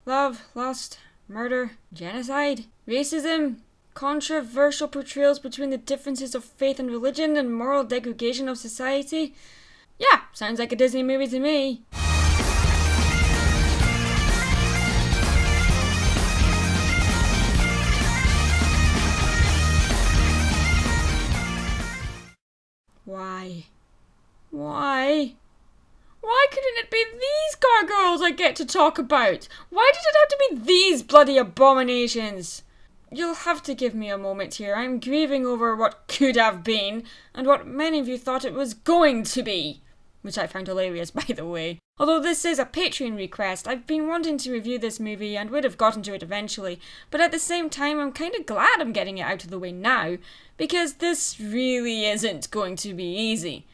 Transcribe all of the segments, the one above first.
Love, lust, murder, genocide, racism, controversial portrayals between the differences of faith and religion, and moral degradation of society. Yeah, sounds like a Disney movie to me. Why? Why? Why couldn't it be these gargoyles I get to talk about? Why did it have to be these bloody abominations? You'll have to give me a moment here. I'm grieving over what could have been, and what many of you thought it was going to be. Which I found hilarious, by the way. Although this is a Patreon request, I've been wanting to review this movie and would have gotten to it eventually, but at the same time I'm kind of glad I'm getting it out of the way now, because this really isn't going to be easy.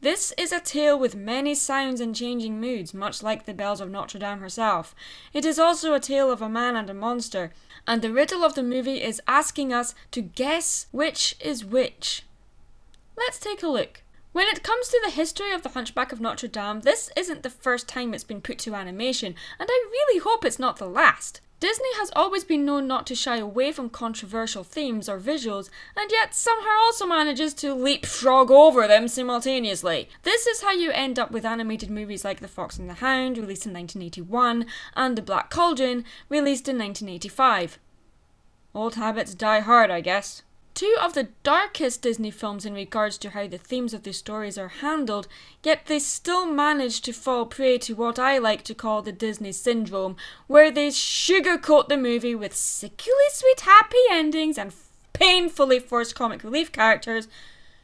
This is a tale with many sounds and changing moods, much like the bells of Notre Dame herself. It is also a tale of a man and a monster, and the riddle of the movie is asking us to guess which is which. Let's take a look. When it comes to the history of the Hunchback of Notre Dame, this isn't the first time it's been put to animation, and I really hope it's not the last. Disney has always been known not to shy away from controversial themes or visuals, and yet somehow also manages to leapfrog over them simultaneously. This is how you end up with animated movies like The Fox and the Hound, released in 1981, and The Black Cauldron, released in 1985. Old habits die hard, I guess. Two of the darkest Disney films in regards to how the themes of the stories are handled, yet they still manage to fall prey to what I like to call the Disney syndrome, where they sugarcoat the movie with sickly sweet happy endings and painfully forced comic relief characters,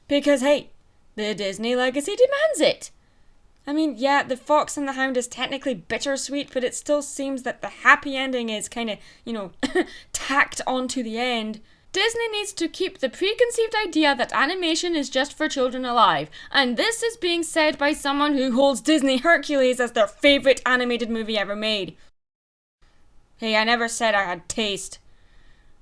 because hey, the Disney legacy demands it. I mean, yeah, The Fox and the Hound is technically bittersweet, but it still seems that the happy ending is kind of, tacked onto the end. Disney needs to keep the preconceived idea that animation is just for children alive, and this is being said by someone who holds Disney Hercules as their favourite animated movie ever made. Hey, I never said I had taste.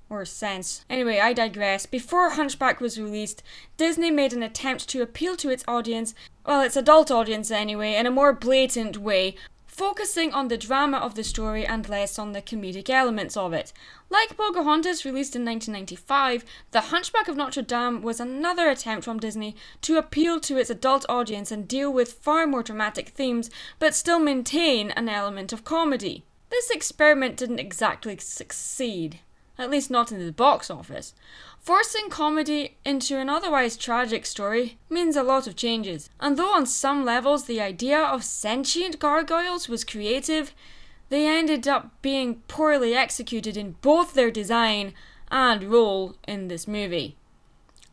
Or sense. Anyway, I digress. Before Hunchback was released, Disney made an attempt to appeal to its audience, well, its adult audience anyway, in a more blatant way, focusing on the drama of the story and less on the comedic elements of it. Like Pocahontas, released in 1995, The Hunchback of Notre Dame was another attempt from Disney to appeal to its adult audience and deal with far more dramatic themes, but still maintain an element of comedy. This experiment didn't exactly succeed, at least not in the box office. Forcing comedy into an otherwise tragic story means a lot of changes, and though on some levels the idea of sentient gargoyles was creative, they ended up being poorly executed in both their design and role in this movie.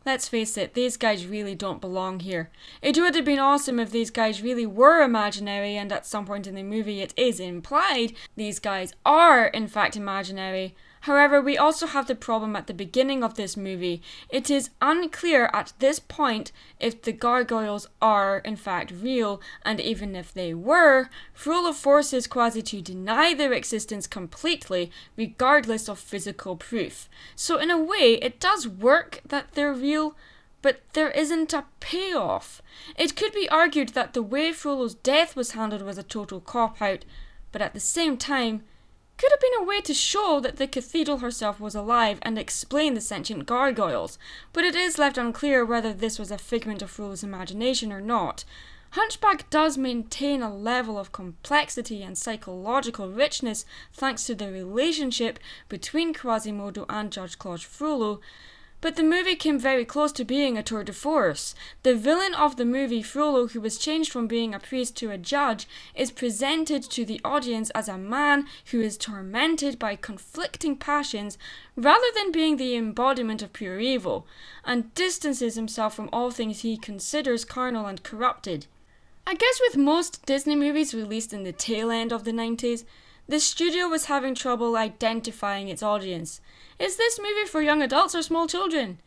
Let's face it, these guys really don't belong here. It would have been awesome if these guys really were imaginary, and at some point in the movie it is implied these guys are in fact imaginary. However, we also have the problem at the beginning of this movie. It is unclear at this point if the gargoyles are in fact real, and even if they were, Frollo forces Quasi to deny their existence completely, regardless of physical proof. So in a way, it does work that they're real, but there isn't a payoff. It could be argued that the way Frollo's death was handled was a total cop-out, but at the same time, could have been a way to show that the cathedral herself was alive and explain the sentient gargoyles, but it is left unclear whether this was a figment of Frollo's imagination or not. Hunchback does maintain a level of complexity and psychological richness thanks to the relationship between Quasimodo and Judge Claude Frollo, but the movie came very close to being a tour de force. The villain of the movie, Frollo, who was changed from being a priest to a judge, is presented to the audience as a man who is tormented by conflicting passions rather than being the embodiment of pure evil, and distances himself from all things he considers carnal and corrupted. I guess with most Disney movies released in the tail end of the 90s, the studio was having trouble identifying its audience. Is this movie for young adults or small children?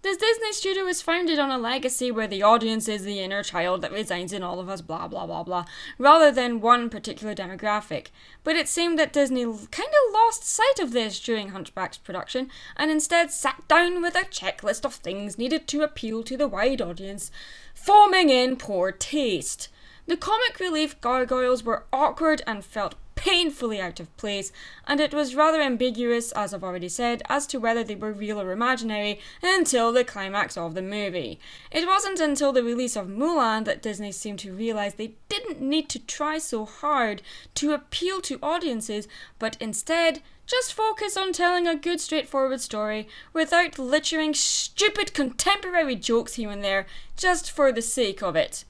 The Disney studio is founded on a legacy where the audience is the inner child that resides in all of us, blah blah blah blah, rather than one particular demographic. But it seemed that Disney kind of lost sight of this during Hunchback's production, and instead sat down with a checklist of things needed to appeal to the wide audience, forming in poor taste. The comic relief gargoyles were awkward and felt painfully out of place, and it was rather ambiguous, as I've already said, as to whether they were real or imaginary until the climax of the movie. It wasn't until the release of Mulan that Disney seemed to realise they didn't need to try so hard to appeal to audiences, but instead just focus on telling a good straightforward story without littering stupid contemporary jokes here and there just for the sake of it.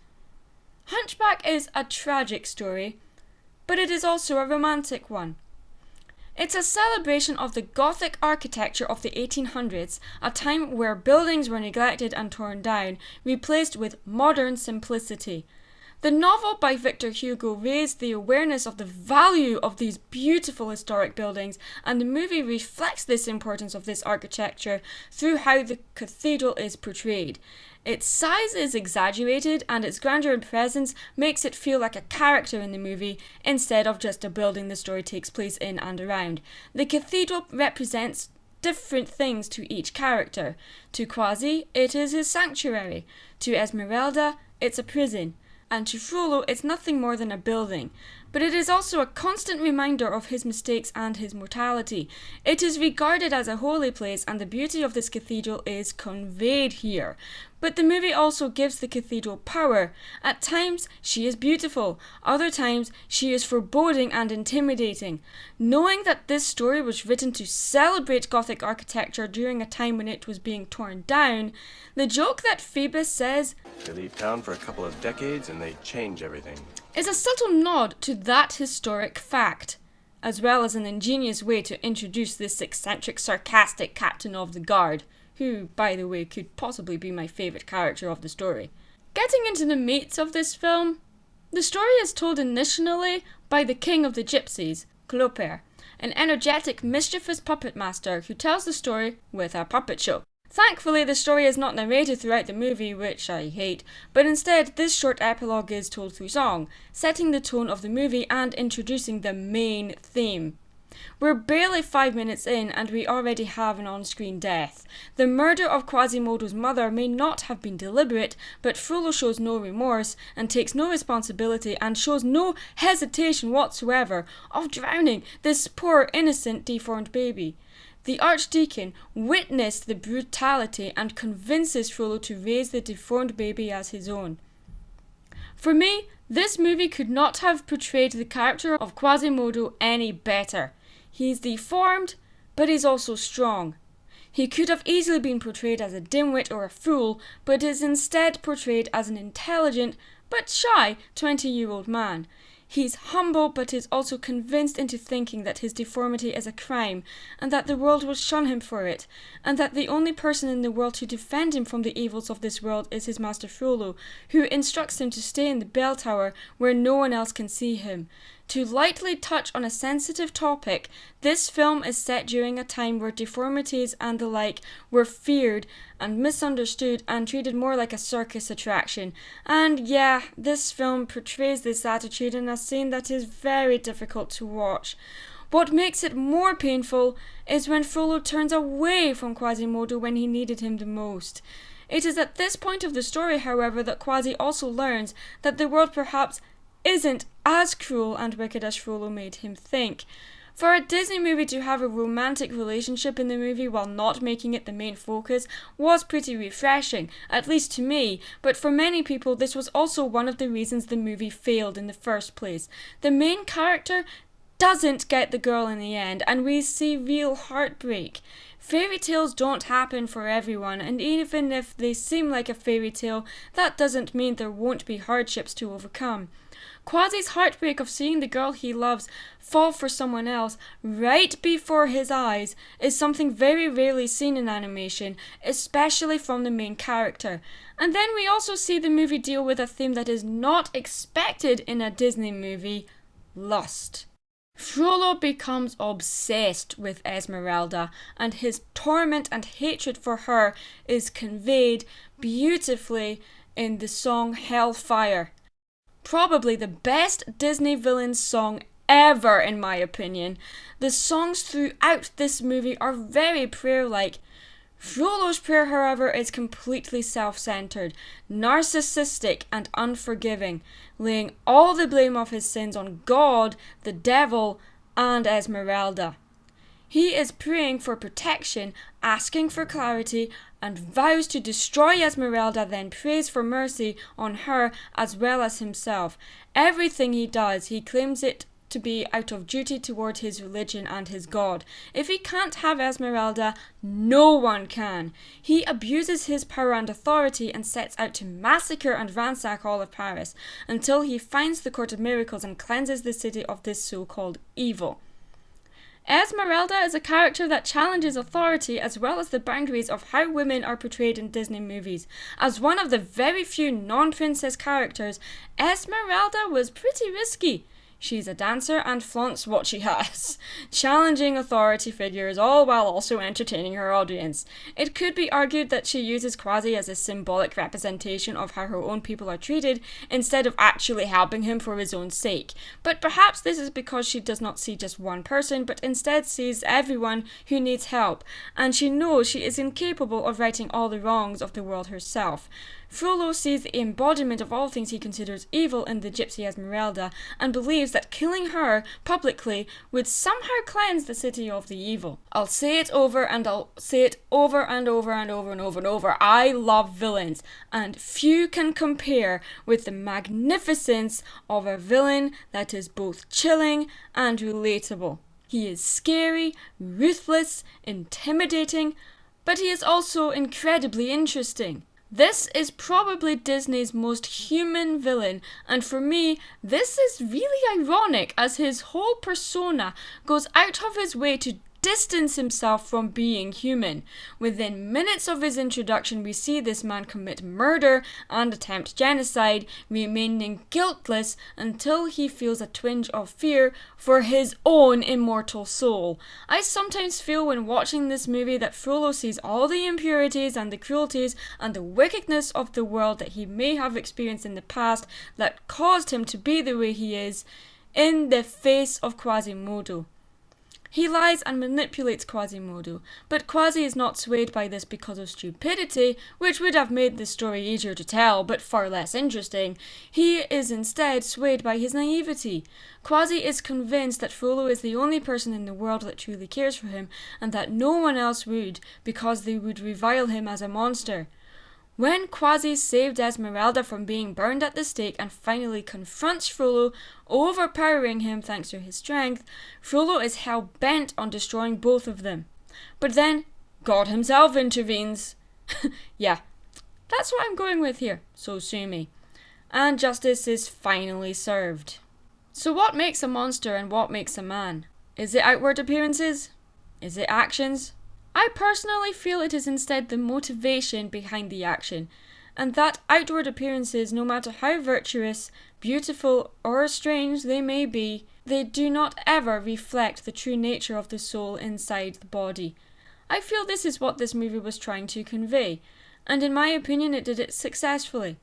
Hunchback is a tragic story, but it is also a romantic one. It's a celebration of the Gothic architecture of the 1800s, a time where buildings were neglected and torn down, replaced with modern simplicity. The novel by Victor Hugo raised the awareness of the value of these beautiful historic buildings, and the movie reflects this importance of this architecture through how the cathedral is portrayed. Its size is exaggerated, and its grandeur and presence makes it feel like a character in the movie instead of just a building the story takes place in and around. The cathedral represents different things to each character. To Quasi, it is his sanctuary. To Esmeralda, it's a prison. And to Frollo, it's nothing more than a building. But it is also a constant reminder of his mistakes and his mortality. It is regarded as a holy place, and the beauty of this cathedral is conveyed here. But the movie also gives the cathedral power. At times, she is beautiful. Other times, she is foreboding and intimidating. Knowing that this story was written to celebrate Gothic architecture during a time when it was being torn down, the joke that Phoebus says, "They leave town for a couple of decades and they change everything," is a subtle nod to that historic fact, as well as an ingenious way to introduce this eccentric, sarcastic captain of the guard, who, by the way, could possibly be my favourite character of the story. Getting into the meat of this film, the story is told initially by the king of the gypsies, Cloper, an energetic, mischievous puppet master who tells the story with a puppet show. Thankfully, the story is not narrated throughout the movie, which I hate, but instead this short epilogue is told through song, setting the tone of the movie and introducing the main theme. We're barely 5 minutes in and we already have an on-screen death. The murder of Quasimodo's mother may not have been deliberate, but Frollo shows no remorse and takes no responsibility and shows no hesitation whatsoever of drowning this poor, innocent, deformed baby. The Archdeacon witnessed the brutality and convinces Frollo to raise the deformed baby as his own. For me, this movie could not have portrayed the character of Quasimodo any better. He's deformed, but he's also strong. He could have easily been portrayed as a dimwit or a fool, but is instead portrayed as an intelligent but shy 20-year-old man. He's humble, but is also convinced into thinking that his deformity is a crime, and that the world will shun him for it, and that the only person in the world to defend him from the evils of this world is his master Frollo, who instructs him to stay in the bell tower where no one else can see him. To lightly touch on a sensitive topic, this film is set during a time where deformities and the like were feared and misunderstood and treated more like a circus attraction. And yeah, this film portrays this attitude in a scene that is very difficult to watch. What makes it more painful is when Frollo turns away from Quasimodo when he needed him the most. It is at this point of the story, however, that Quasi also learns that the world perhaps isn't as cruel and wicked as Frollo made him think. For a Disney movie to have a romantic relationship in the movie while not making it the main focus was pretty refreshing, at least to me, but for many people this was also one of the reasons the movie failed in the first place. The main character doesn't get the girl in the end, and we see real heartbreak. Fairy tales don't happen for everyone, and even if they seem like a fairy tale, that doesn't mean there won't be hardships to overcome. Quasi's heartbreak of seeing the girl he loves fall for someone else right before his eyes is something very rarely seen in animation, especially from the main character. And then we also see the movie deal with a theme that is not expected in a Disney movie: lust. Frollo becomes obsessed with Esmeralda, and his torment and hatred for her is conveyed beautifully in the song Hellfire. Probably the best Disney villain song ever, in my opinion. The songs throughout this movie are very prayer-like. Frollo's prayer, however, is completely self-centered, narcissistic and unforgiving. laying all the blame of his sins on God, the devil, and Esmeralda. He is praying for protection, asking for clarity, and vows to destroy Esmeralda, then prays for mercy on her as well as himself. Everything he does, he claims it to be out of duty toward his religion and his God. If he can't have Esmeralda, no one can. He abuses his power and authority and sets out to massacre and ransack all of Paris until he finds the Court of Miracles and cleanses the city of this so-called evil. Esmeralda is a character that challenges authority as well as the boundaries of how women are portrayed in Disney movies. As one of the very few non-princess characters, Esmeralda was pretty risky. She's a dancer and flaunts what she has, challenging authority figures all while also entertaining her audience. It could be argued that she uses Quasi as a symbolic representation of how her own people are treated instead of actually helping him for his own sake. But perhaps this is because she does not see just one person but instead sees everyone who needs help, and she knows she is incapable of righting all the wrongs of the world herself. Frollo sees the embodiment of all things he considers evil in the gypsy Esmeralda and believes that killing her publicly would somehow cleanse the city of the evil. I'll say it over and I'll say it over and over and over and over and over. I love villains, and few can compare with the magnificence of a villain that is both chilling and relatable. He is scary, ruthless, intimidating, but he is also incredibly interesting. This is probably Disney's most human villain, and for me, this is really ironic as his whole persona goes out of his way to distance himself from being human. Within minutes of his introduction, we see this man commit murder and attempt genocide, remaining guiltless until he feels a twinge of fear for his own immortal soul. I sometimes feel when watching this movie that Frollo sees all the impurities and the cruelties and the wickedness of the world that he may have experienced in the past that caused him to be the way he is in the face of Quasimodo. He lies and manipulates Quasimodo, but Quasi is not swayed by this because of stupidity, which would have made the story easier to tell, but far less interesting. He is instead swayed by his naivety. Quasi is convinced that Frollo is the only person in the world that truly cares for him, and that no one else would, because they would revile him as a monster. When Quasi saved Esmeralda from being burned at the stake and finally confronts Frollo, overpowering him thanks to his strength, Frollo is hell-bent on destroying both of them. But then, God himself intervenes. Yeah, that's what I'm going with here, so sue me. And justice is finally served. So what makes a monster and what makes a man? Is it outward appearances? Is it actions? I personally feel it is instead the motivation behind the action, and that outward appearances, no matter how virtuous, beautiful, or strange they may be, they do not ever reflect the true nature of the soul inside the body. I feel this is what this movie was trying to convey, and in my opinion it did it successfully.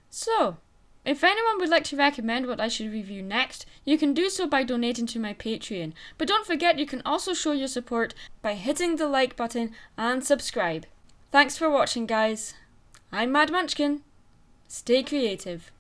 So, if anyone would like to recommend what I should review next, you can do so by donating to my Patreon. But don't forget you can also show your support by hitting the like button and subscribe. Thanks for watching, guys. I'm Mad Munchkin. Stay creative.